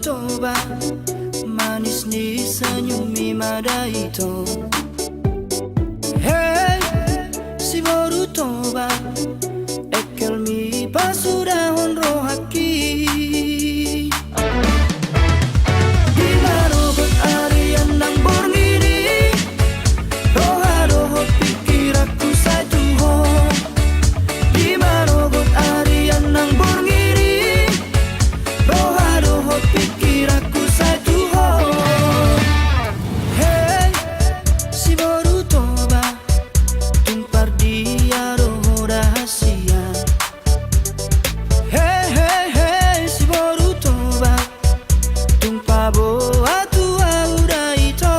toba manis ni senyumi madaito. Hey, si baru toba ekel mi pasudahon rohaki. Dimarobot arian nang borngini roha pikir aku saya Tuhan. Dimarobot arian nang borngini roha pikir aku saya Tuhan. Hey, si baru toba tumpar dia roho rahasia. Hey, hey, hey, si baru toba tumpah boa tua udah itu.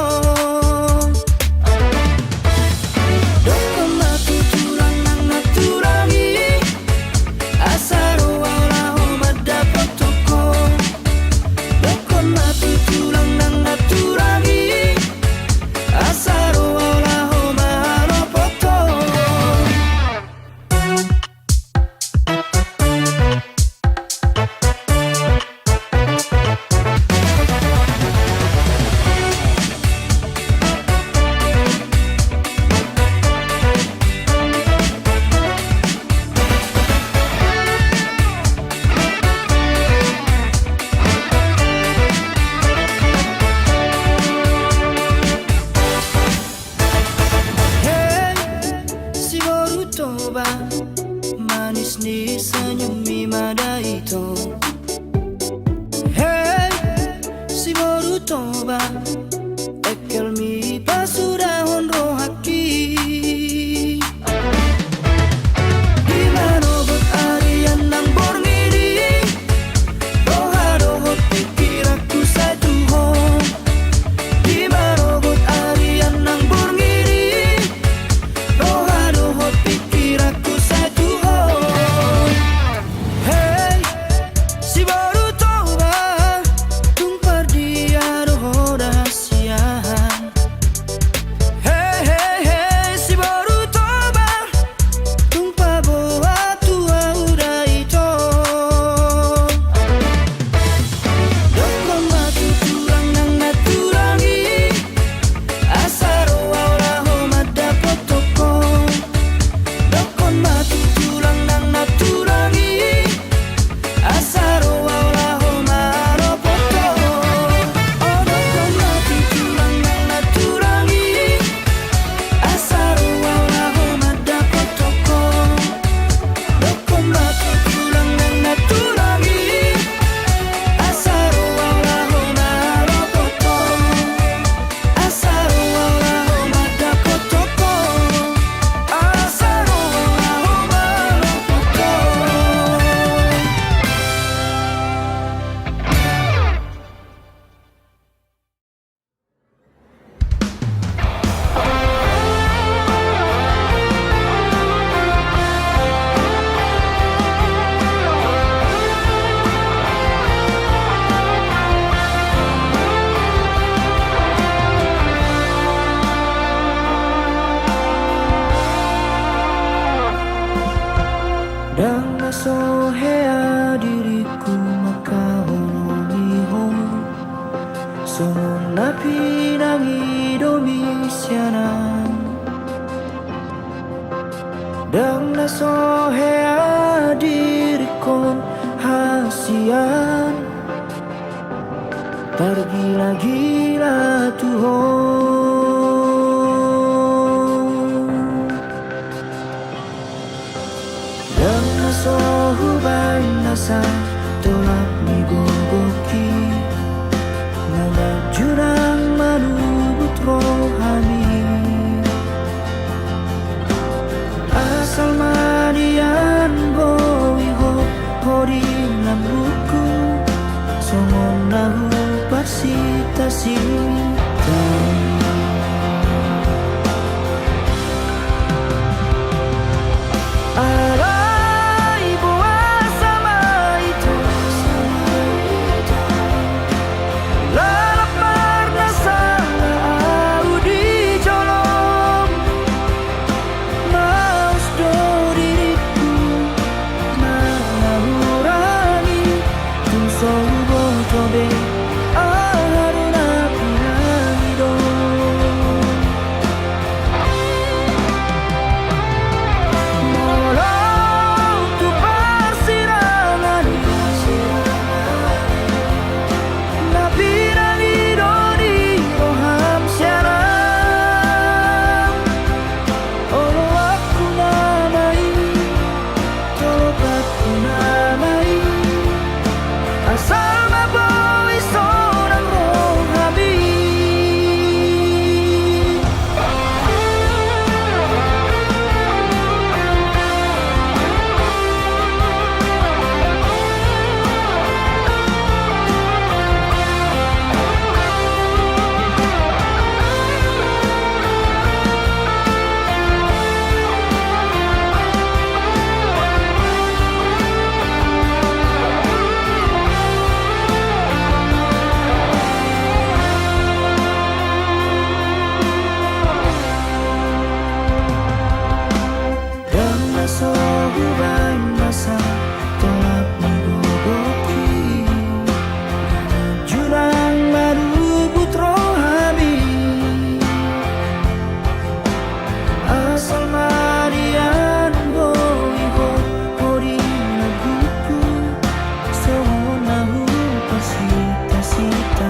Doko matu turang nang naturangi asaro wala dapat toko. Doko matu turang nang naturangi asaro wala mahalo poto. Hey, si baru toba manis ni senyumi madaito. Hey, si baru toba ekel mi pasudahon rohaki. Dimarobot arian nang borngini roha pikir aku saya Tuhan. Dimarobot arian nang borngini roha pikir aku saya Tuhan. Hey, si baru toba tumpar dia roho rahasia. Hey, hey, hey, si baru toba tumpah boa tua udah itu. Doko matu turang nang naturangi asaro wala dapat toko. Doko matu turang nang naturangi asaro wala mahalo poto. Oh, doko matu turang nang naturangi asaro wala dapat toko. Doko matu turang nang naturangi asaro wala mahalo poto. Asaro wala dapat toko. Asaro wala mahalo poto. Dan nasohea diriku maka hononihon songon napi nangi domisianan. Dan nasohea dirikon hasian tergila-gila Tuhan. Dan nasohubai nasa tolak ni gogoki nana jurang manubut rohani. Asal madian boi hori lambuku songon nahu parsitasi. Alai boa sama itu lalap marna salah audi jolom maus diriku mana urani tung sobo であるなピラミッドWalau tu persirangan Nabiran idoni roham siaran Olo aku namai Tolobat ku namai Asal mabawi seorang rohani Dan sohuban masa telah mengobati jurang marubut rohani asal marian boiho kori naguku sohonahu pasita-sita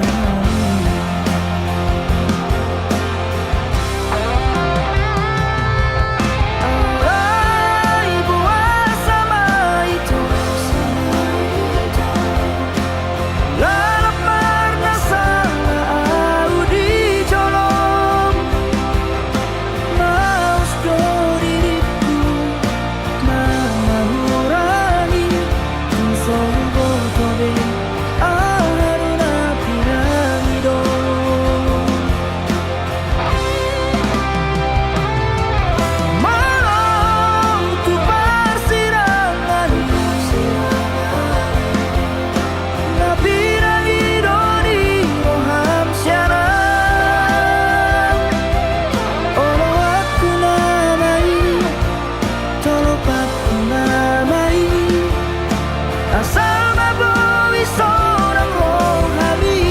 Asal mabawi seorang rohani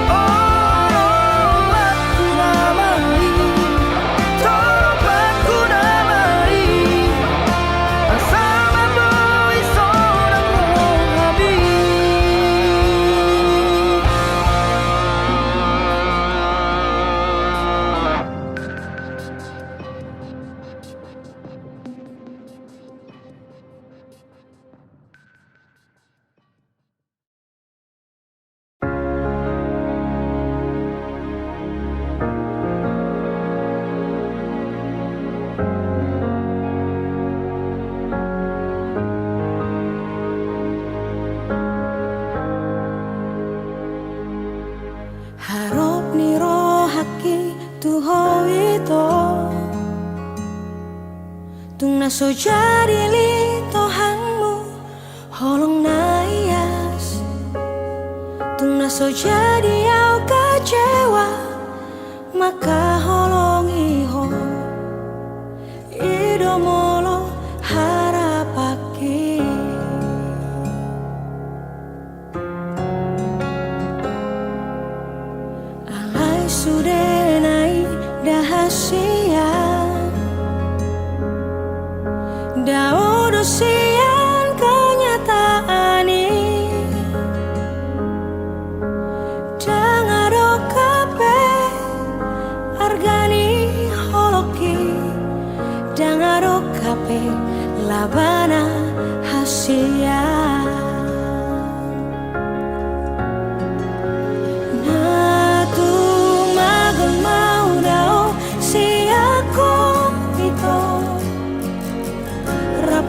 Oh aku namai Tobat ku namai Asal mabawi seorang rohani Harap ni rohaki tuho ito Tung naso jadi li tohangmu holong naias Tung naso jadi au kecewa maka holong iho Ido molo harapaki Sudah naik dahasia Daudosian kenyataan ini Dangaro kape argani holoki Dangaro kape labana hasia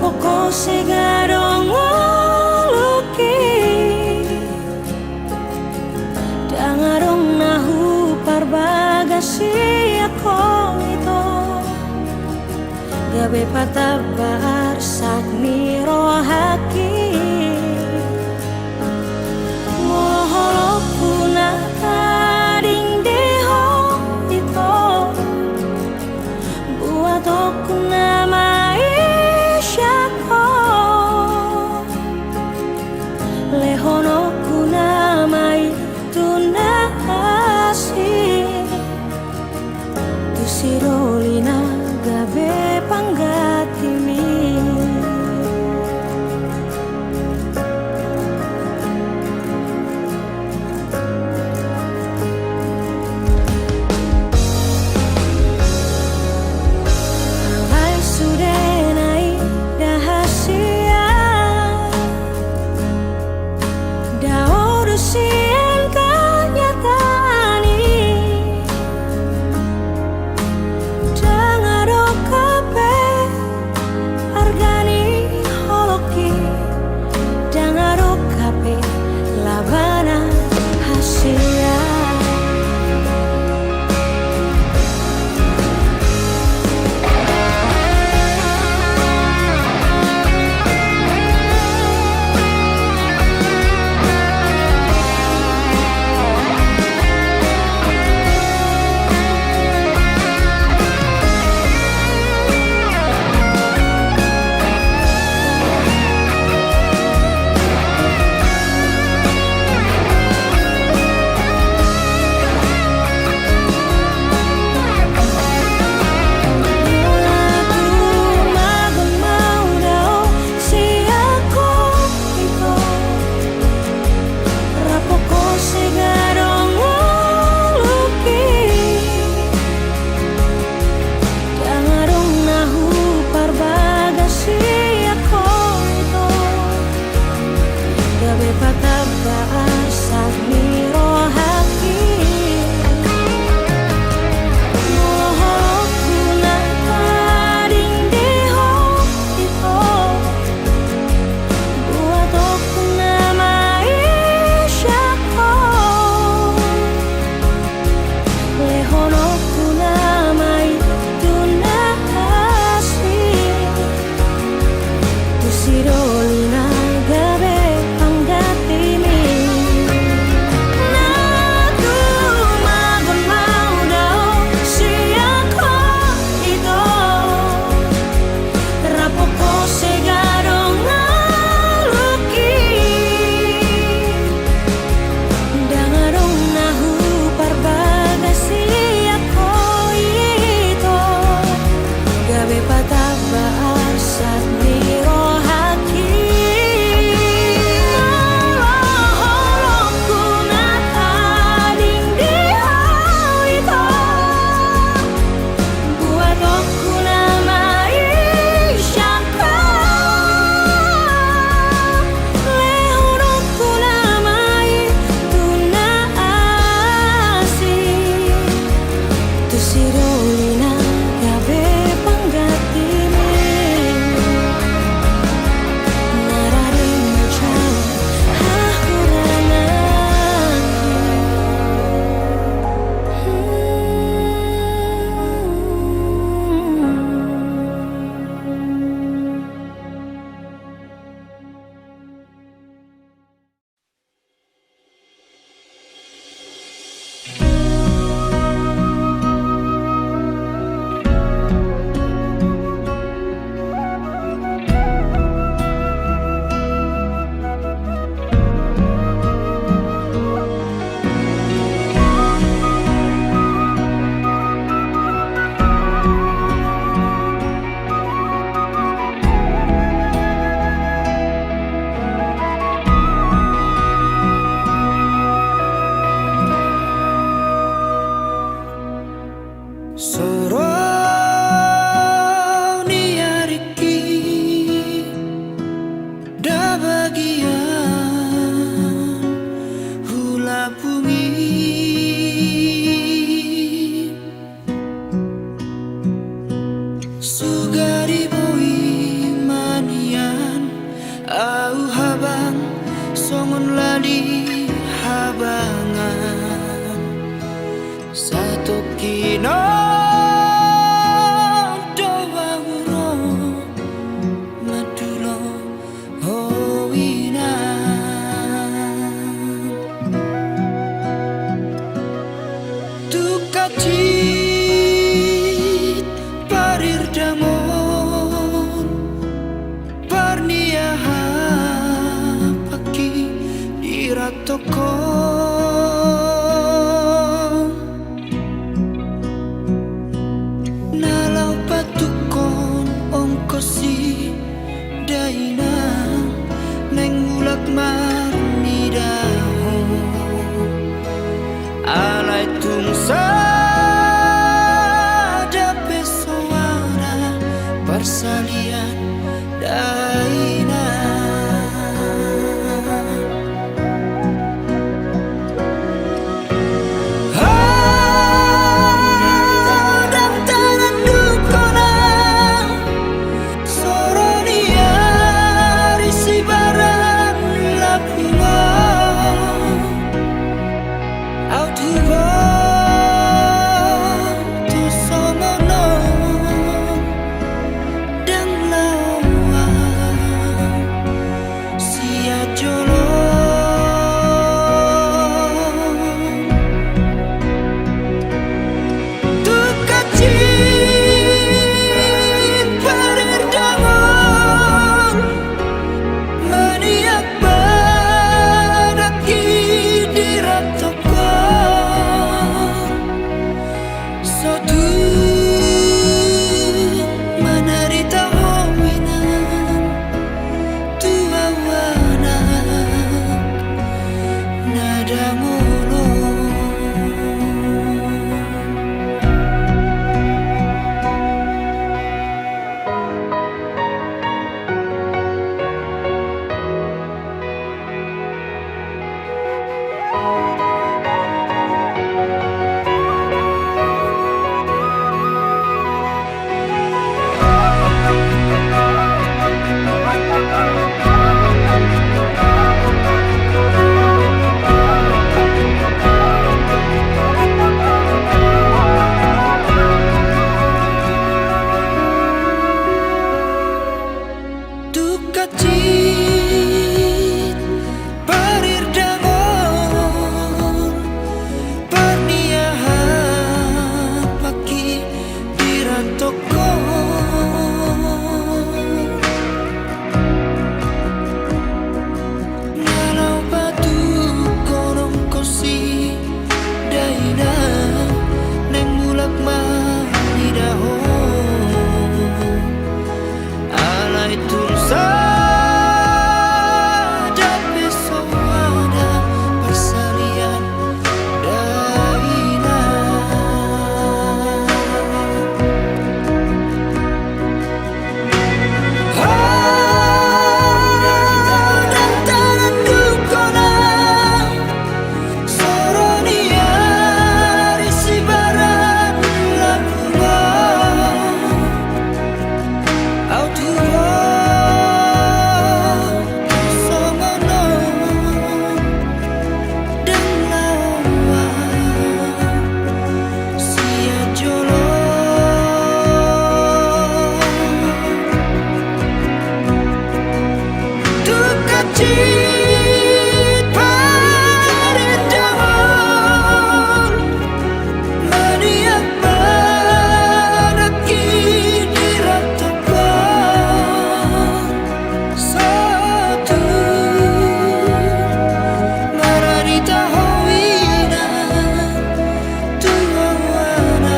Poko segarong ngoluki Dangarong nahu parbagasi ako ito Gabe patabar sak nirohaki Moholoku na kading deho ito Buat aku nama Lehonoku solusian kenyataan ini. Jangan kape argani holoki, jangan kape labana hasilnya. persalian daina nada mulung. Duka cit parir dangon perniahan paki dirantokon nalau batu korong kosi daina neng mulak manidahon alai tulsa dapat soada persalian daina dan tangan dukona soronia risi barat laluwa autua songono dan lawa sia jolo duka cit parir dangon maniak badaki diratakan satu mararita howina tuawana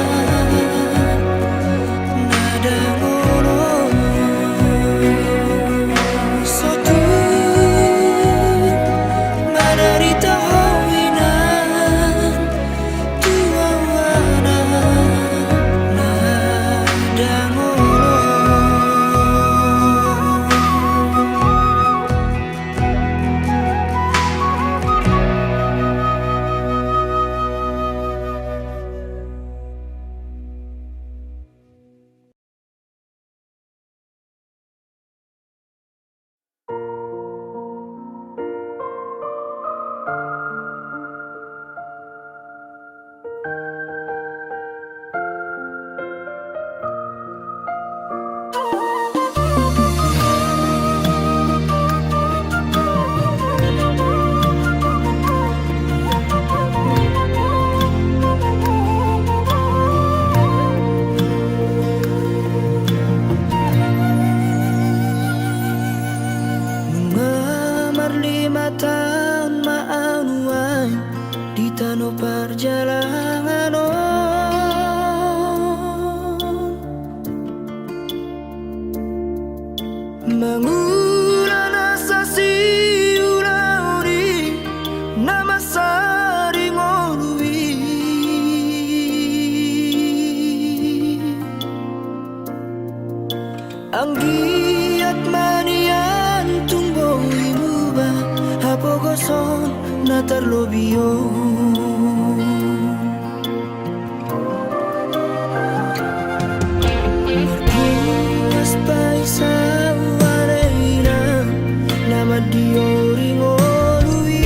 nada ngolong satu mararita howina tuawana nada mengamar 5 tahun maanuan di tanah perjalanan mengulang asa si ulauri nama sari ngolui anggiat manian tumbo imuba hapogoson natar lobio marpuas paisa wareina nama diori ngolui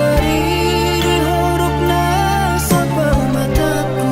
Mari dihorok na sa pamataku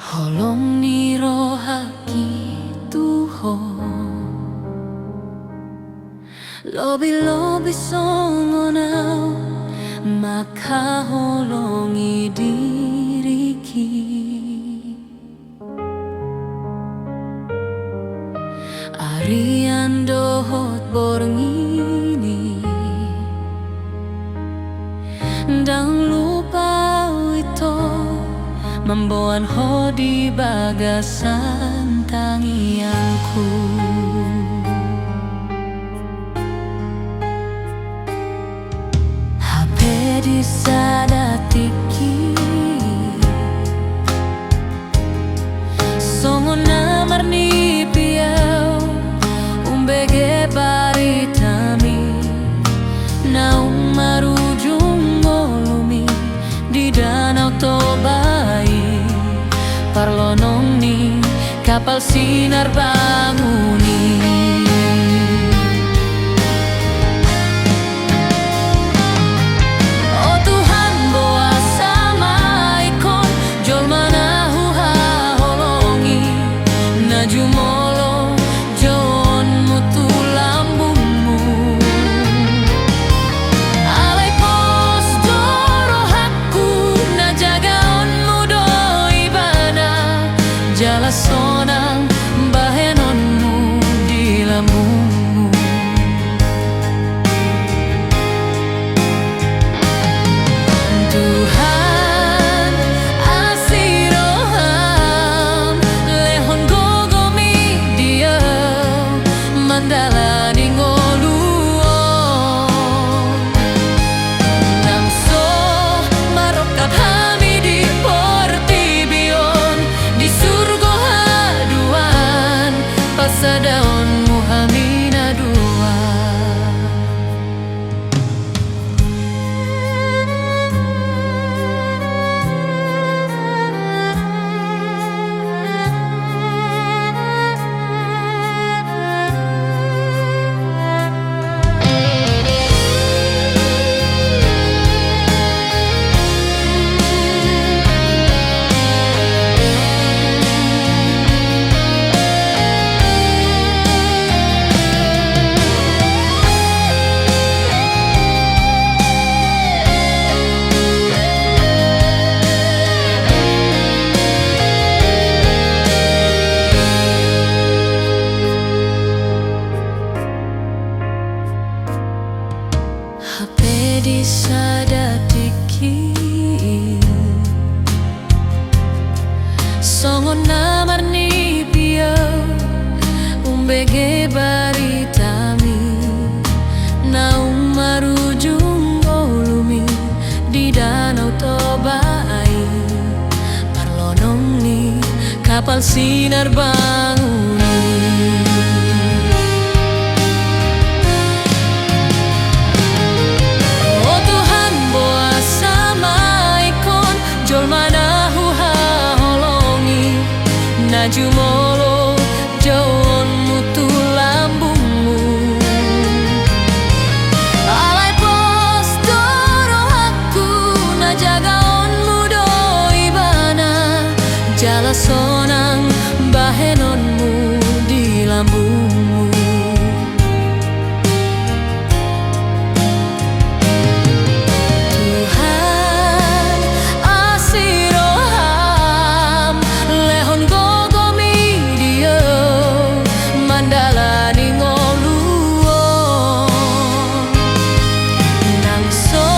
Holong ni rohaki tuho Lobi-lobi songonau Maka holongi diriki Arian dohot borngini Dang lupa itu Membuat ho di bagasan tangianku HP di sadatiki Songo namar ni piau Umbege baritami Naung marujung ngolumi Di danau Tobai Parlonong ni kapal sinar banguni Oh Tuhan boa sama ikon Jol manahu holongi Naju molo jon mutu lambungmu Alai pos dorohaku na jagaonmu doi bana Jala sonang bahenonmu di lambungmu Tuhan asiroham lehon gogomi dia mandala ni ngoluon Nangso marokat hami di portibion Di surga haduan pasadaonmu hamina dua HP di sadatiki Songo namar ni piau Umbege baritami Naung marujung golumi Di danau Tobai Parlonong ni kapal sinar banguni Oh Tuhan boa sama ikon Jol manahu holongi Naju molo jauon mutu lambungmu Alai pos dorohaku na jagaonmu doi bana Jala sonang bahenonmu di lambungmu Tuhan asiroham lehon gogomi dia mandala ni ngoluon Nangso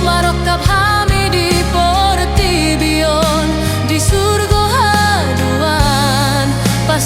marokap hami di portibion Di surga haduan pas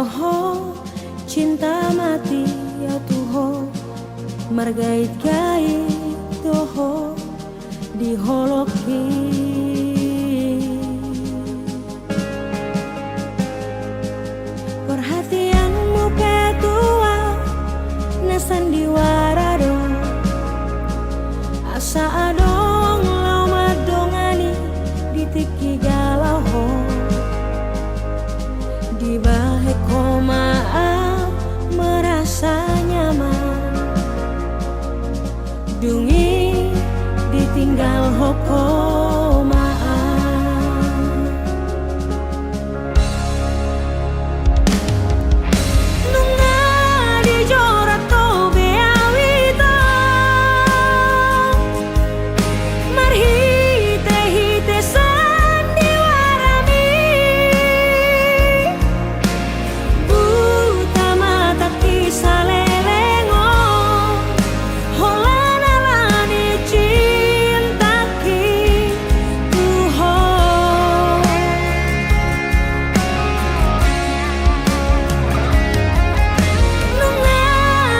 doho cinta mati ya tuho margait-gait doho diholoki perhatianmu petua na sandiwara do asa adong lau madongani ditiki galau ho di bahe komaa merasa nyaman dungi ditinggal hokomaan nunga dijorat to beawito marhite-hite sandiwarami buta mata kisalelengo holana lani cintaki tuho nunga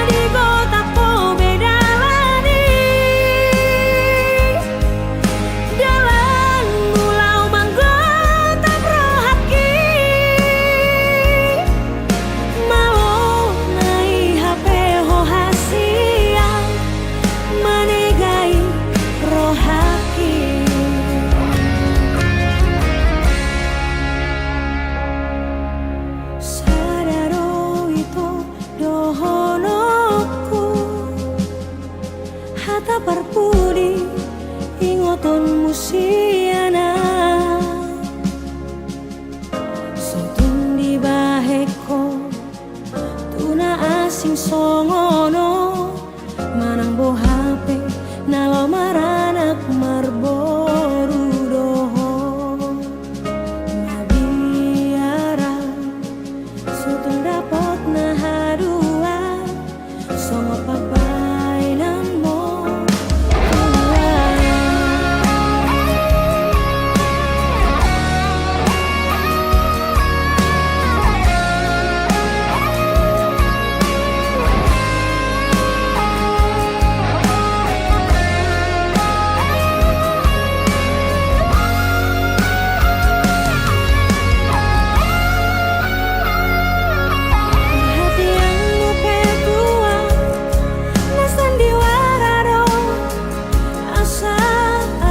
digota po bedalani dalan mulau manggota prohaki malo nai HP ho hasiang manegai rohaki sadaro ito dohonoku hata parpudi ingoton musiana sotun di baheko tuna asing songono manang bo HP nalo maranak marboru doho nabiara sutun dapot na hadua songo pabainan mo perhatianmu petua na sandiwara do asa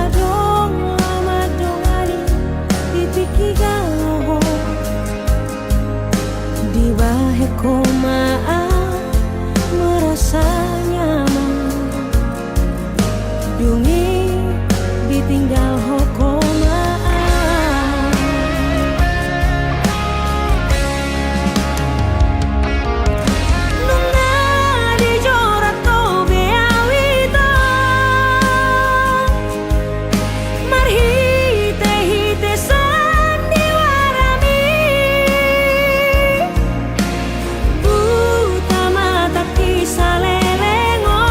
adong lama dongani ditiki galau di bahe komaa merasa nyaman dungi ditinggal hokomaan nunga dijorat to beawito marhite-hite sandiwarami buta mata kisalelengo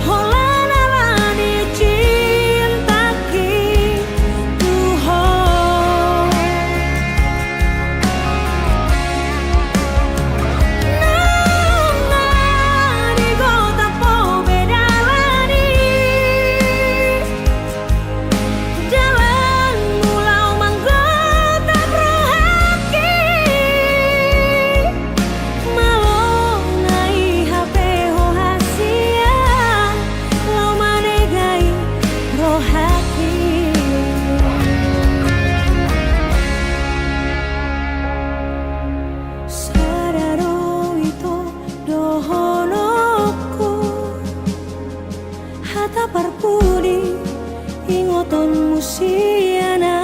holana lani cintaki tuho nunga digota po bedalani jalan mulau manggota prohaki malo nai HP ho hasiang lau manegai rohaki sadaro ito dohonoku hata parpudi ingoton musiana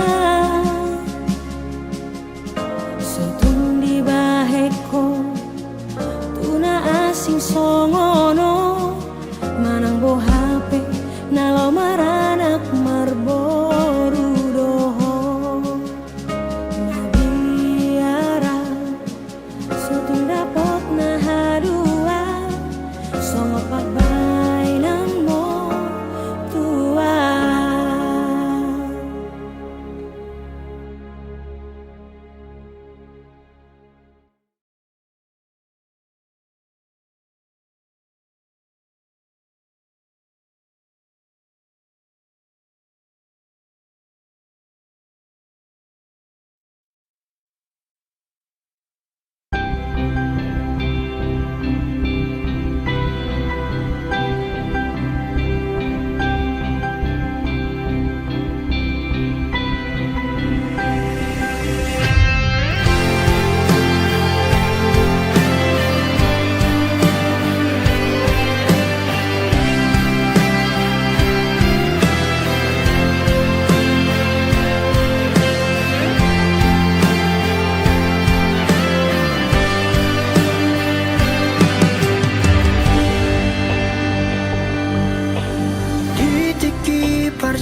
sotun di baheko tuna asing songono manang bo HP nalo maranak marboru doho nabiara sotun dapot na hadua songo pabainan mo tua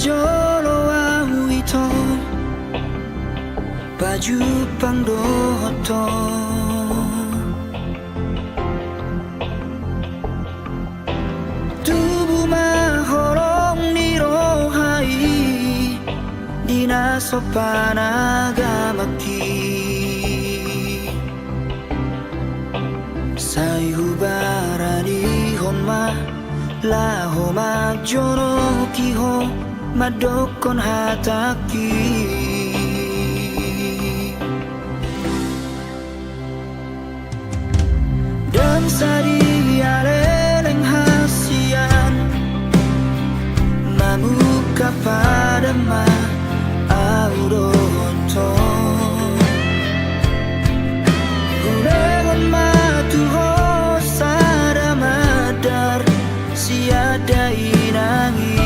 jolo au ito baju pang doto tubuh mahorong nirohai dina sopanagamaki sai hubarani honma laho magjono kiho madokon hataki dan sari aleleng hasian mamuka pada ma auronto Uregon matuho sada madar siada inangi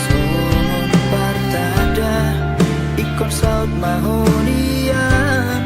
Somon partada ikon saut mahonian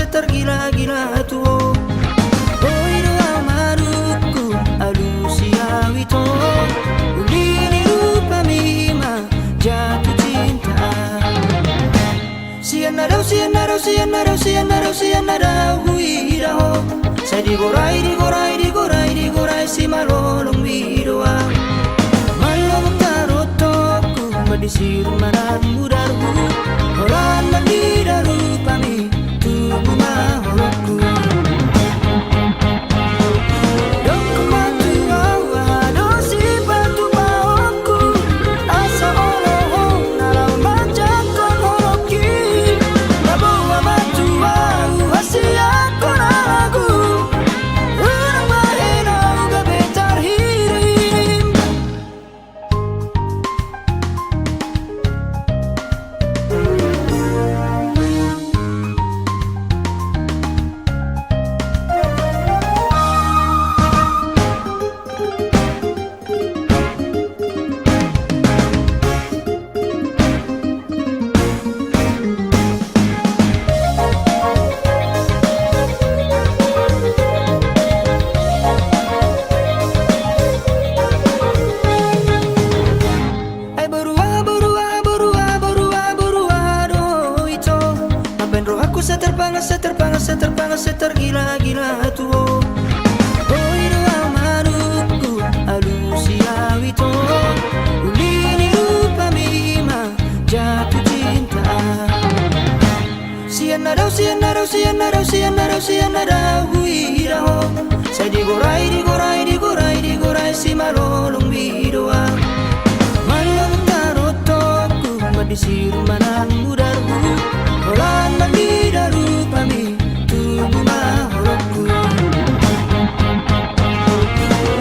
tergila-gila tuh. Oi doa maruku alusia wito ulini rupa mima jatuh cinta. Sianarau sianarau sianarau sianarau sianarau huiraho. Saya digorai digorai digorai digorai si malolong widoa. Malolong tarotoku madisir manan mudarku. Orang mandidaru pami tubuh maholoku. Tergila-gila tuh. Oi doa maruku alusia wito ulini rupa mima jatuh cinta. Sianarau sianarau sianarau sianarau sianarau huiraho. Saya digorai digorai digorai digorai si malolong widoa. Malolong tarotoku madisir manan mudarku. Olan mandidaru pami tubuh maholoku.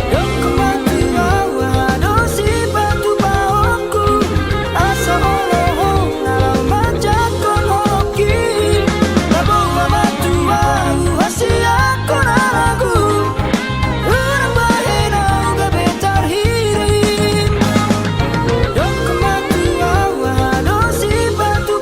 Dong kematu awa dosi batu baoku. Asa olohong nalau majakon holoki. Labawa batu au hasia konaragu. Urang bahenau gabetar hirim. Dong kematu awa dosi batu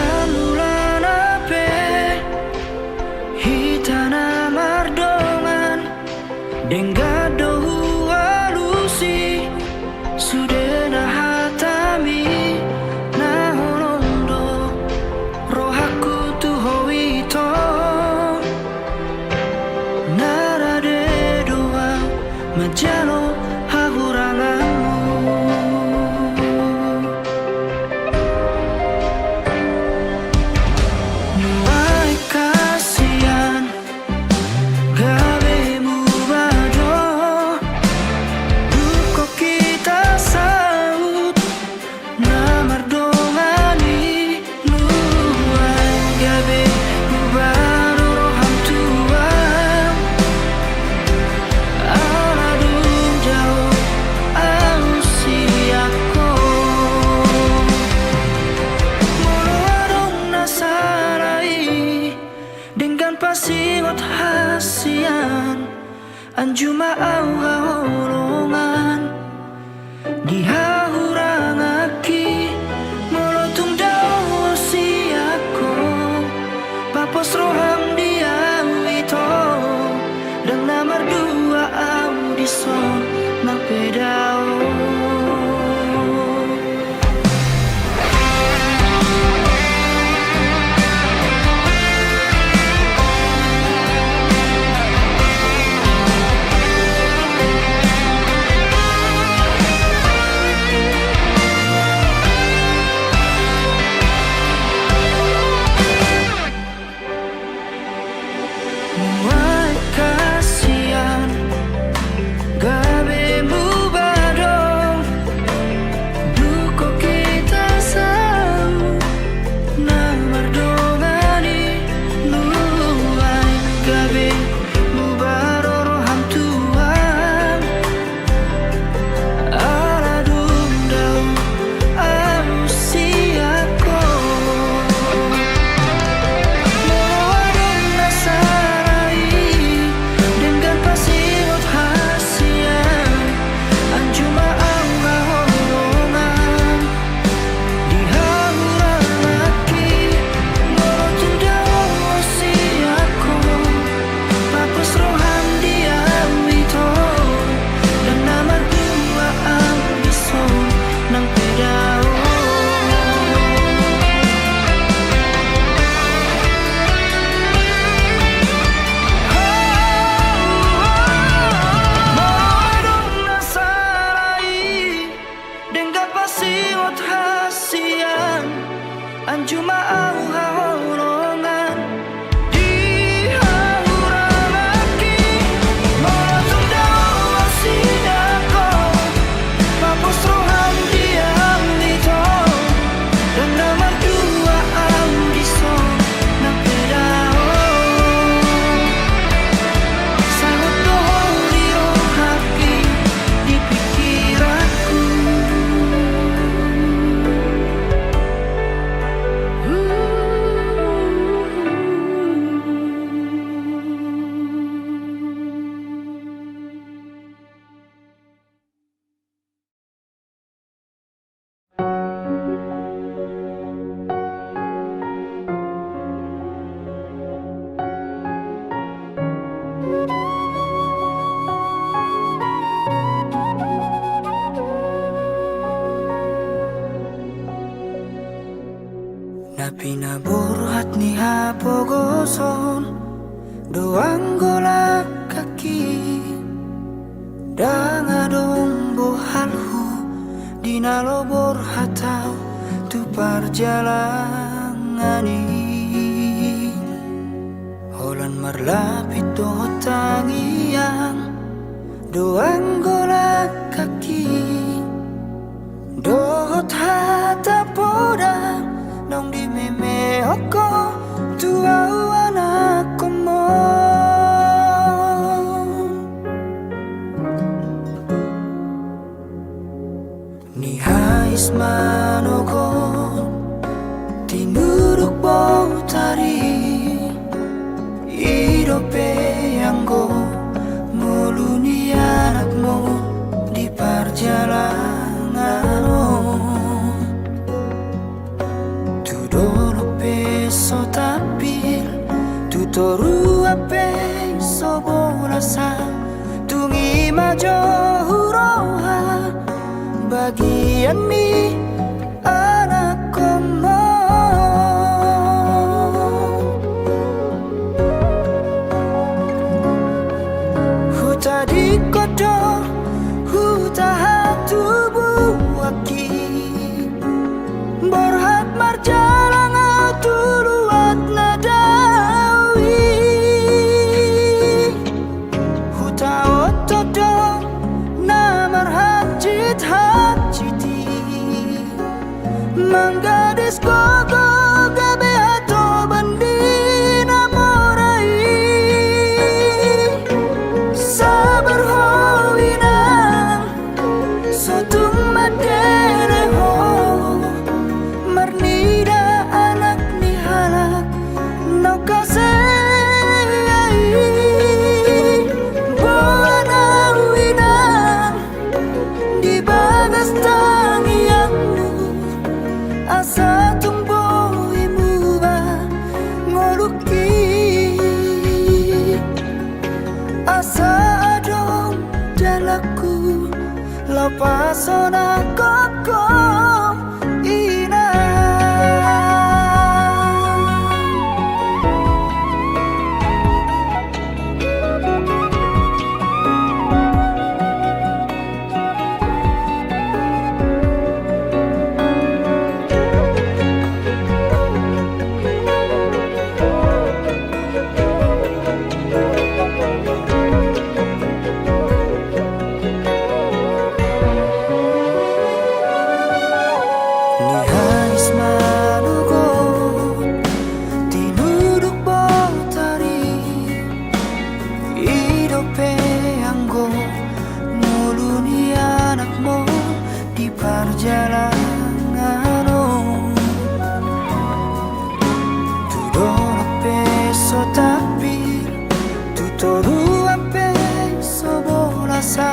Anulan ape hitana mardongan dengado hualusi sudena hatami na honondo rohaku tu hoito narade doa majalo hahuranganmu. Nuai kasihan gabemu bado duko kita saut namar dongani. Nuai gabemu bado roham tuang aladung jauh ausiako molo adong nasarai dengan pasiwat hasian anjuma au haolongan dihahurangaki molotung dao siako papos roham dia wito dan namar dua au dison nang pedao. Nuai kasihan gabemu bado duko kita sau namar dongani. Nuai gabemu bado roham tuang aladung dau ausiako molo adong nasarai dengan pasiwat hasian anjuma au haolongan dihahurangaki molotung dao siako papos roham dia wito dan namar dua au dison nang pedao. Adong nasarai dengan pasiwat hasian anjuma au haolongan dihahurangaki molotung dao siako papos roham dia wito dan namar dua au dison nang pedao. Sangat doholi rohaki di pikiranku. Na pinaburhat ni hapogoson doang golak kaki dangadong bohalhu dinalobor hatau tu parjalangani holan marlapit do tangiang doang golak kaki dohot hata poda nong di meme oko tua anak mo ni hais manogon tinuruk bau tari idope anggo muluni anakmu di perjalanan tudolok toru ape soborasa tungi majo huroha bagian mi anak komo huta di kodo huta hatu buaki borhat marjalang tuluat nadawi huta otodo namar hajit hajiti manggadis gogo gabe hato bandina morai sabar hoina sotung madere ho marnida anak ni halak no kasai buana wina di bagas tangianmu asa tumbuh imuba ngoluki asa adong dalaku lapasona koko ina Nihanis manugo tinuduk botari hidupe anggo muluni anakmu di perjalanan tudono peso tapi tutoru ape sobolasa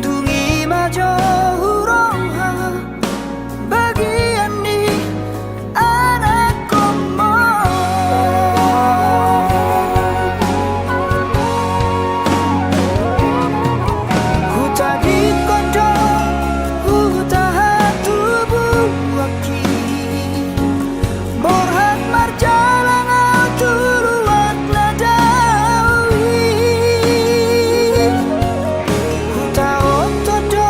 tungi majo huroha bagian ni anak komo huta di kodo huta hatu buaki borhat marjalang tuluat nadawi huta otodo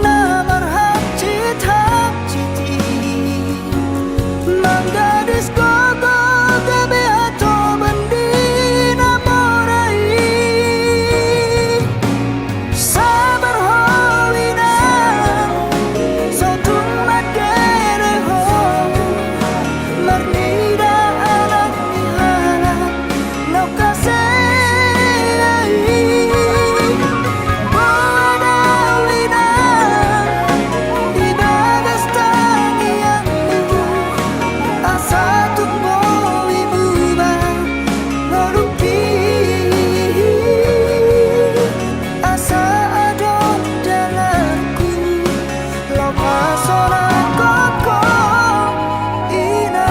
namar hajit hajiti manggadis gogo gabe hato bandina morai sabar hoina sotung madere ho marnida anak ni halak no kasai buana wina di bagas tangianmu asa tumbuh ibuba ngoluki asa adon dalamku lapasona koko ina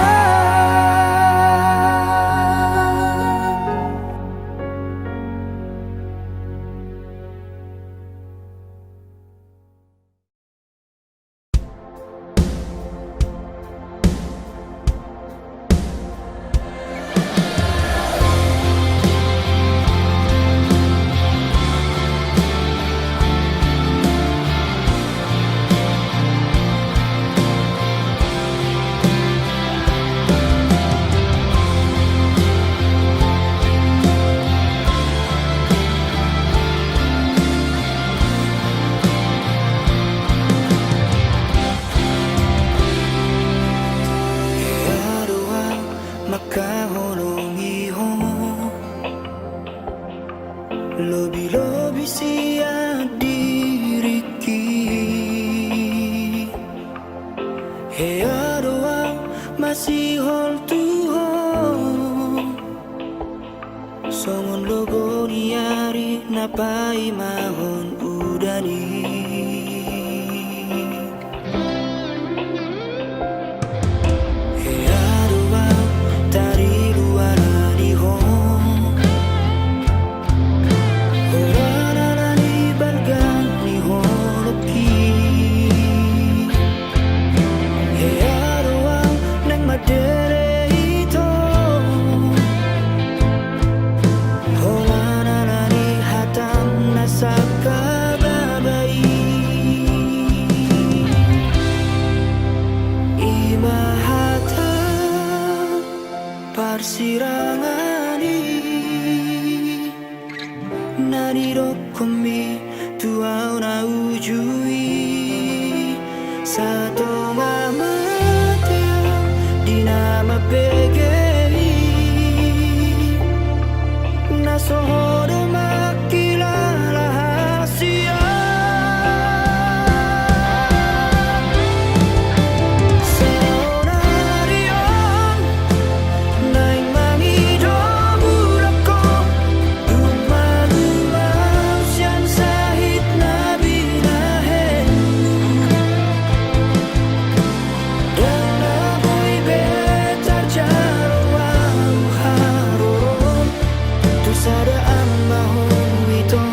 Adoa makaholongi ho lobi-lobi siya diriki he adoa masihol tuho songon logo niari napai mahon udani he adoa tari luar di ho Persirangani Nadirokomi tuau na ujui Satonga matia Dinama pegei Nasohodo makila rahasia Saunarion Naing mangido bulako Umaluau sian sahit nabi nahen Dan naboy betar jarwau haron Tu sada amahon wito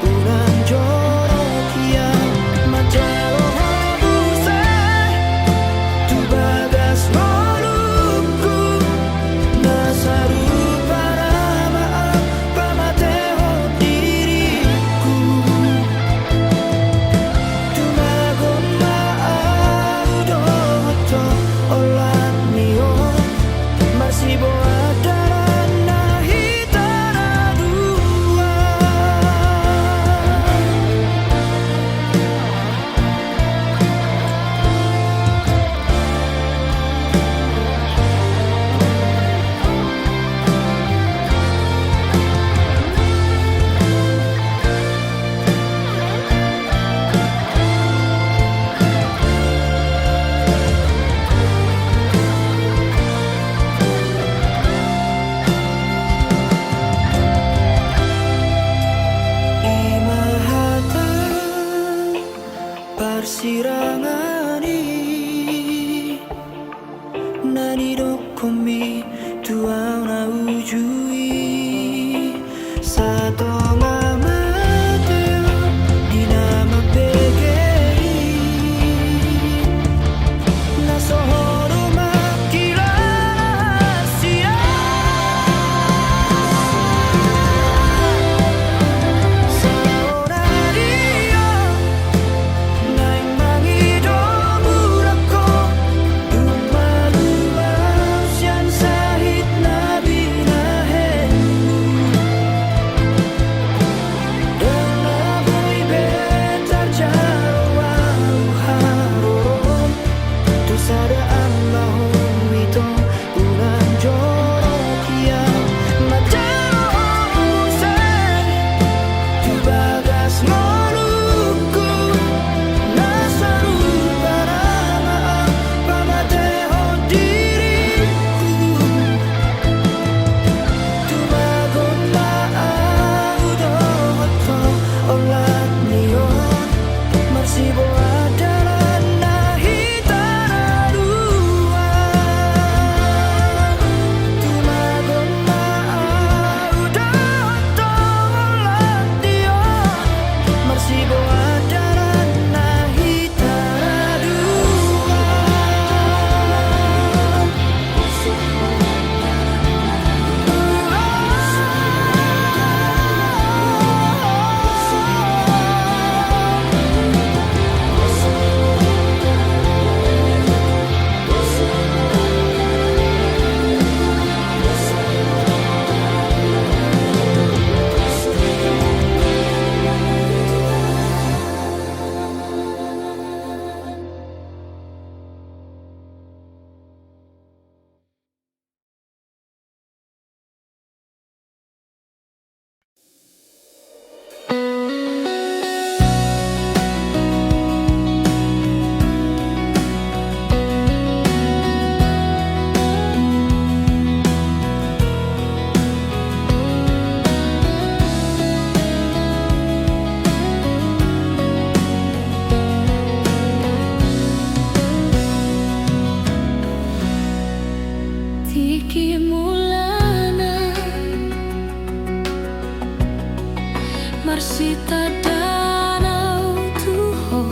Ulang jorok yang Majalo habusai Tu bagas ngolukku Nasaru para maaf Pamateho diriku Tu magon maau doto Olat nion Marsibo adalah nahitara dua Imahata Persirangani Nanirokomi tuau na ujui Satonga mateo Dinama pegei Nasohodo makila rahasia Saunarion Naing mangido bulako Umaluau sian sahit nabi nahen Dan naboy betar jarwau haron Tu sada amahon wito Ulang jorok yang Majalo habusai Tu bagas ngolukku Nasaru para maaf Pamateho diriku Tu magon maau doto Olat nion Marsibo adalah nahitara dua Tu magon maau doto Olat nion Marsibo adalah nahitara dua Tiki mulana Marsita danau tuho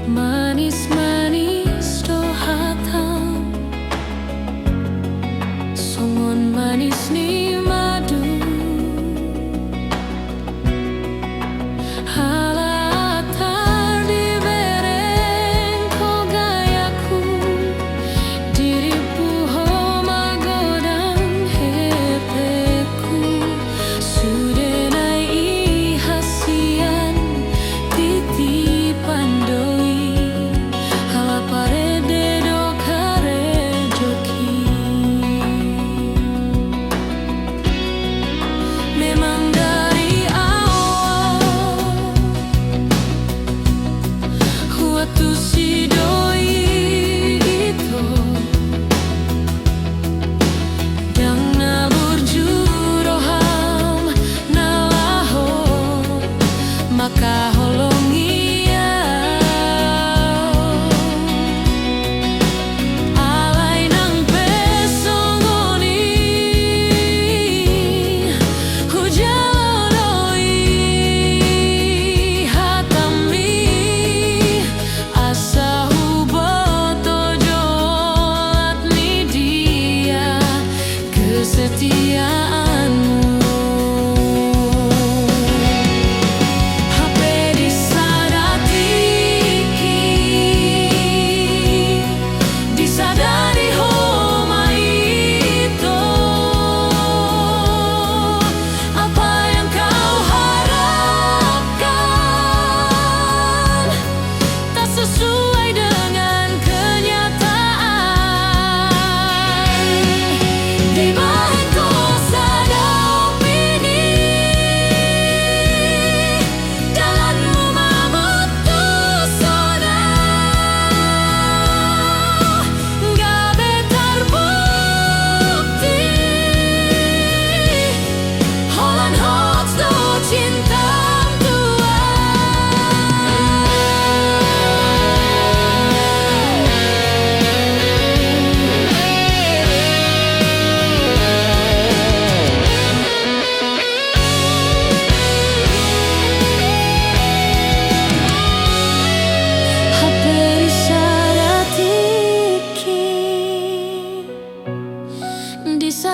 Manis-manis dohatan Songon manis ni madu Halatar dibereng ko gayaku Diriku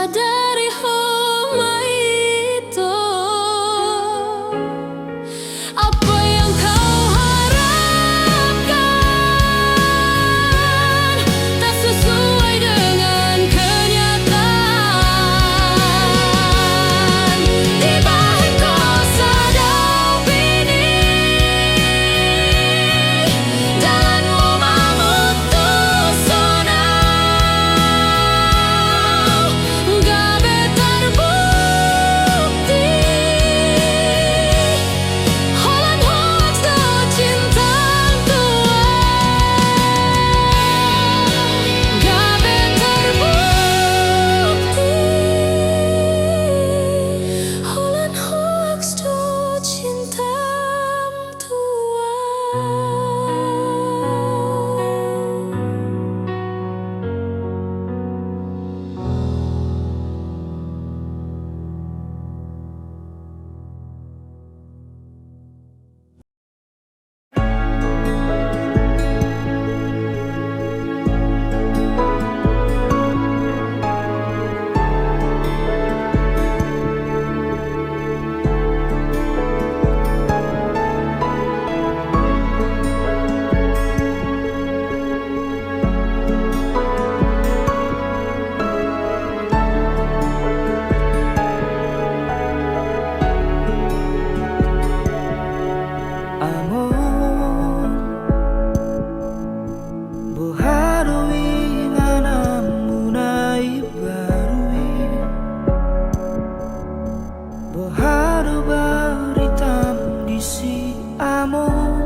dari rumah itu. Apa yang kau harapkan tak sesuai dengan kenyataan. Di balik kosa ini jalanmu memutus zona. Gabe terbukti Holland hoax do cinta tua. Gabe terbukti Holland hoax do cinta tua. Amor, buharui nganamu nai barui, buharu baritam disi amor,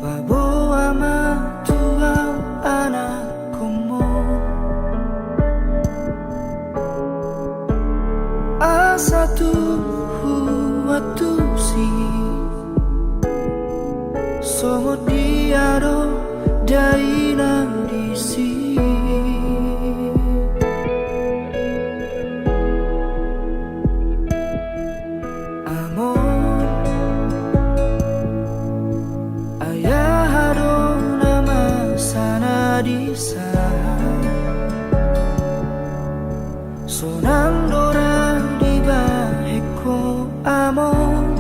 babo ama tuau anak komo, asa tu watu si songo diado daina disi. Amor, ayah hado nama sana disa sonang dora di baheko. Amor,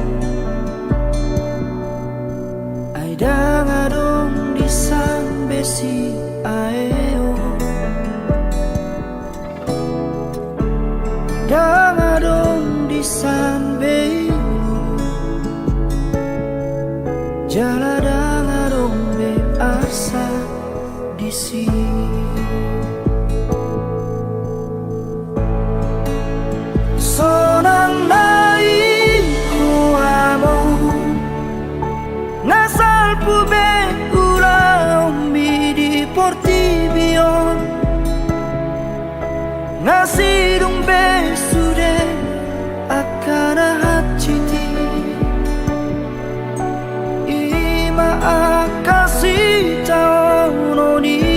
ai dangadong di sambesi aeo, dangadong di sanbeimu, jala dangadong be asa di sini. Sonang nai huamo nasal pube uraumbi di portibion nasidung be sude akana hachiti ima akasi taononi.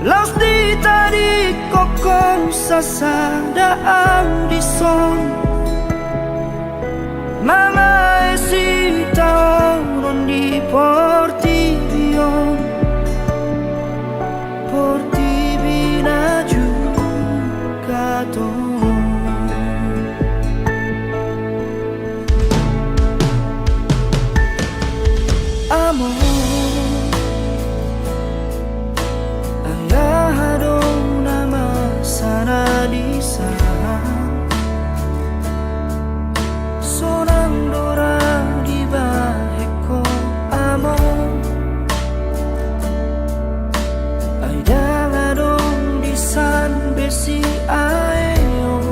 Laus di tadi kokong sasada audison Mama esi taonon di portibion Portibina juga amor, sana di sana sonang dora di baheko. Amor, ai dangadong di san besi aeo,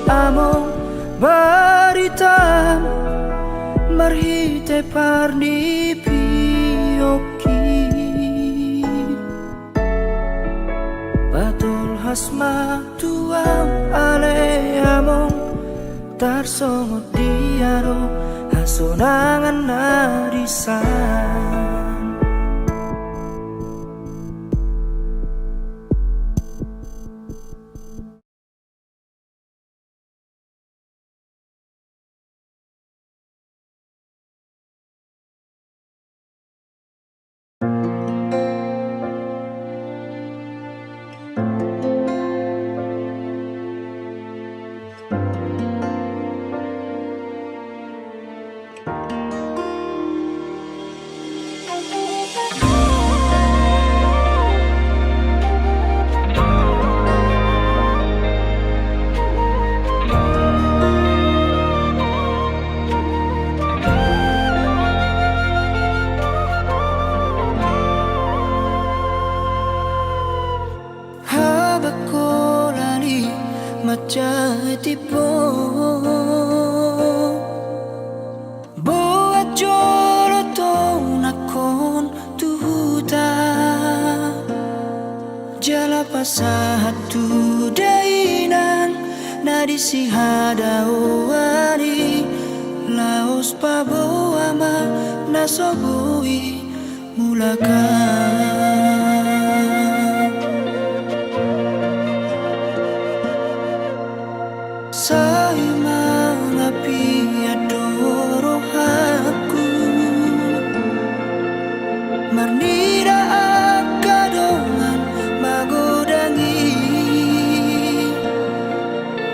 among baritam marhite parni piyoki Batul hasma tuam ale among tarsongot diaro hasonangan narisan Macai po Boat jolo to nakon tuhuta Jala pasahat tu dainan Nadisi hadawari Laos paboama nasobui mulakan Say mga piyadoro aku Marnida akadongan magodangi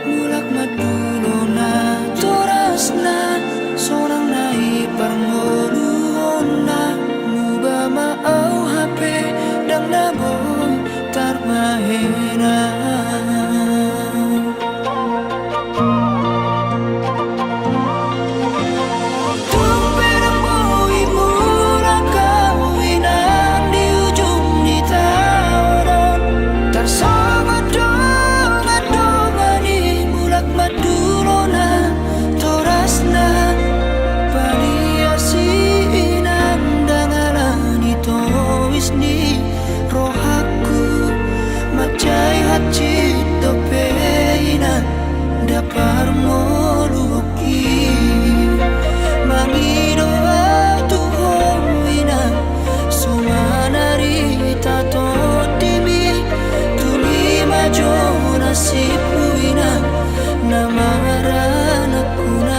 Mulak madulo na toras na Sorang na iparngoluon na Muba maaw hape dang naboy tarmahena Cito peina dapar moluki Mangido tu hoina Sumanari tato timi Tumi majona sipuina Namarana kuna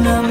No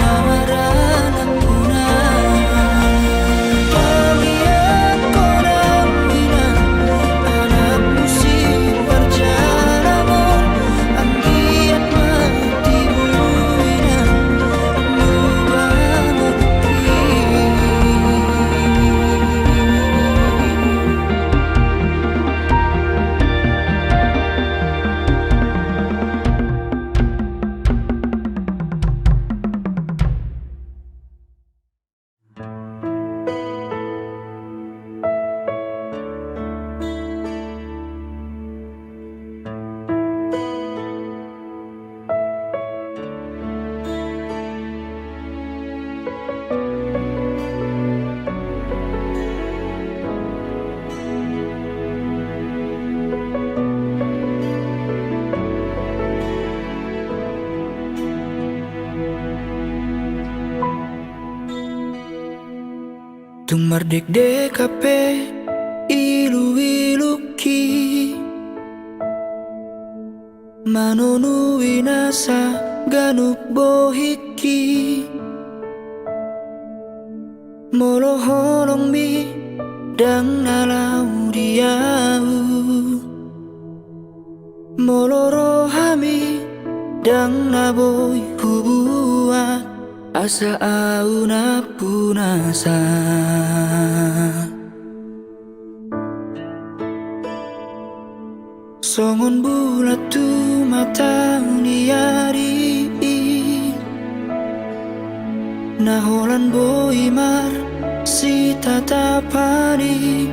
Tung mardek dekape ilu-iluki Manonu inasa ganuk bohiki Molo holong mi dang nalau diau Molo rohami dang naboy hubuat Asa au na punasa Songon bulat tu mata niari Naholan boy mar si tatapani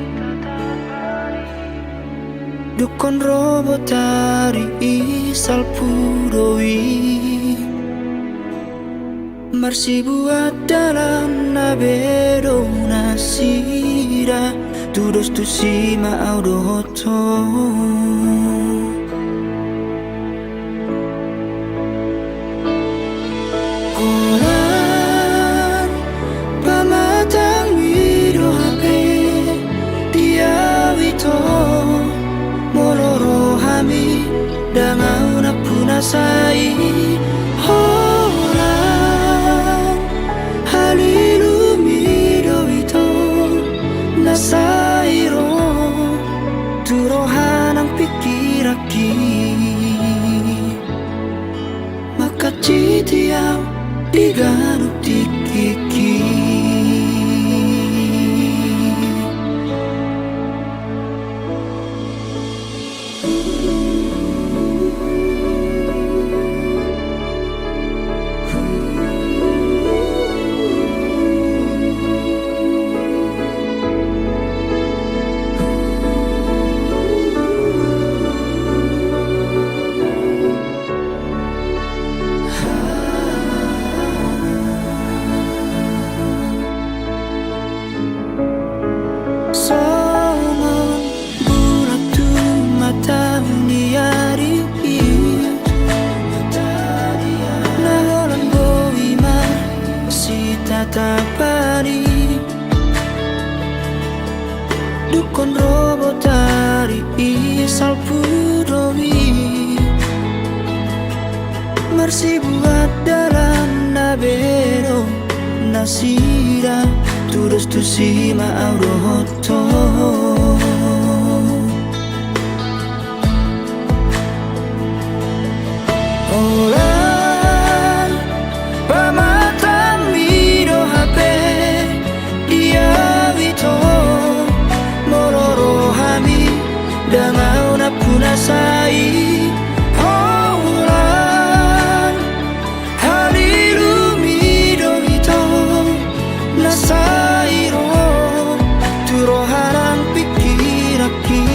Dukon robotari isal puroi Marsi buat dalam nabedo nasira Tudos tu sima audo hoto Olan pamatang wido hape Dia wito Moloro hami Dangau na punasai Sairo turohan ang pikiraki Makacitiaw di ganuk tikiki Songon bulat tu mata niari Naholan boy mar si tatapani Dukon robotari isal puroi Marsi buat dalam nabedo nasira Tudos tu sima audo hoto Olan pamatang mido hape Dia wito Moloro hami Dangau na punasai Olan halilu mido wito Nasairo turoharang pikiraki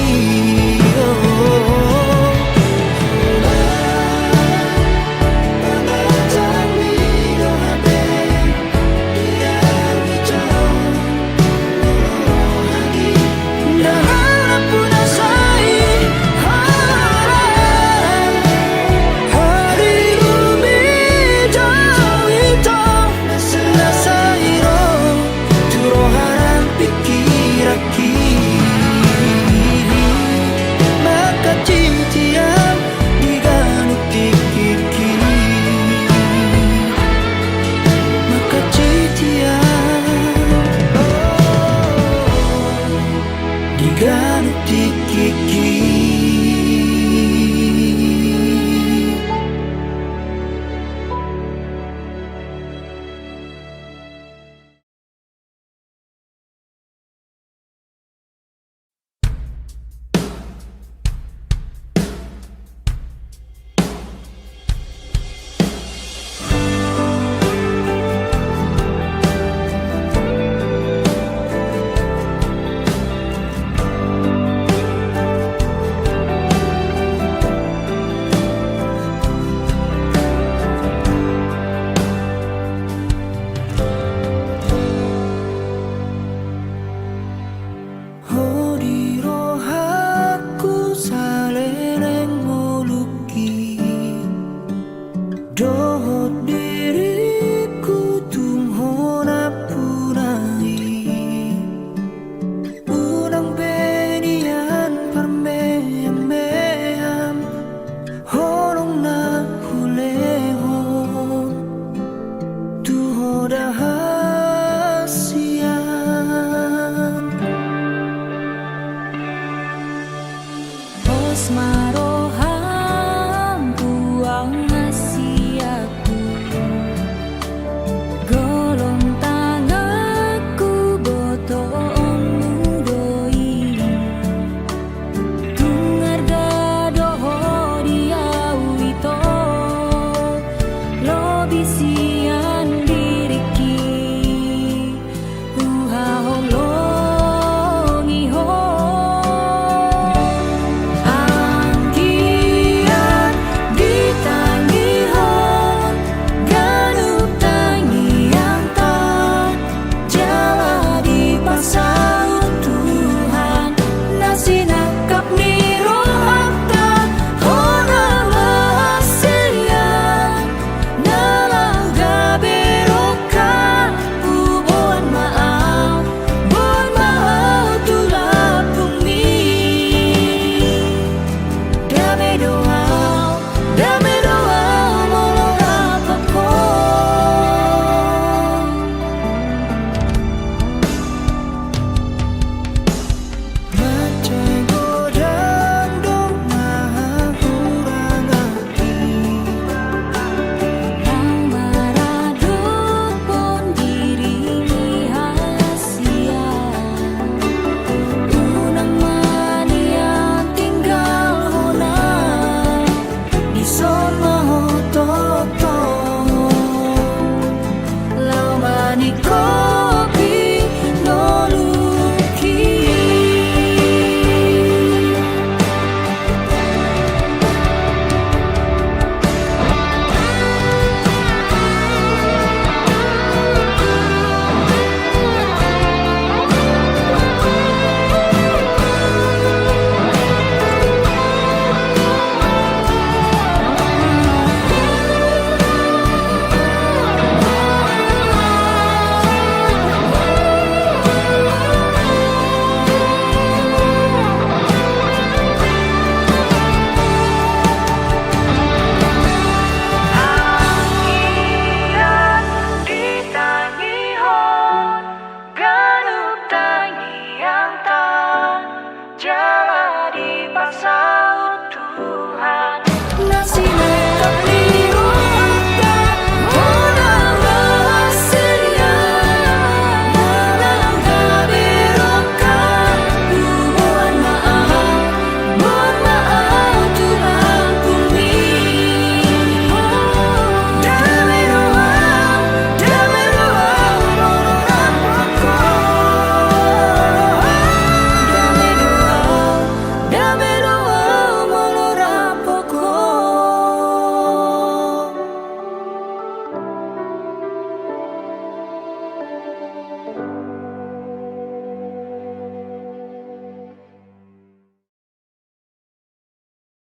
asmara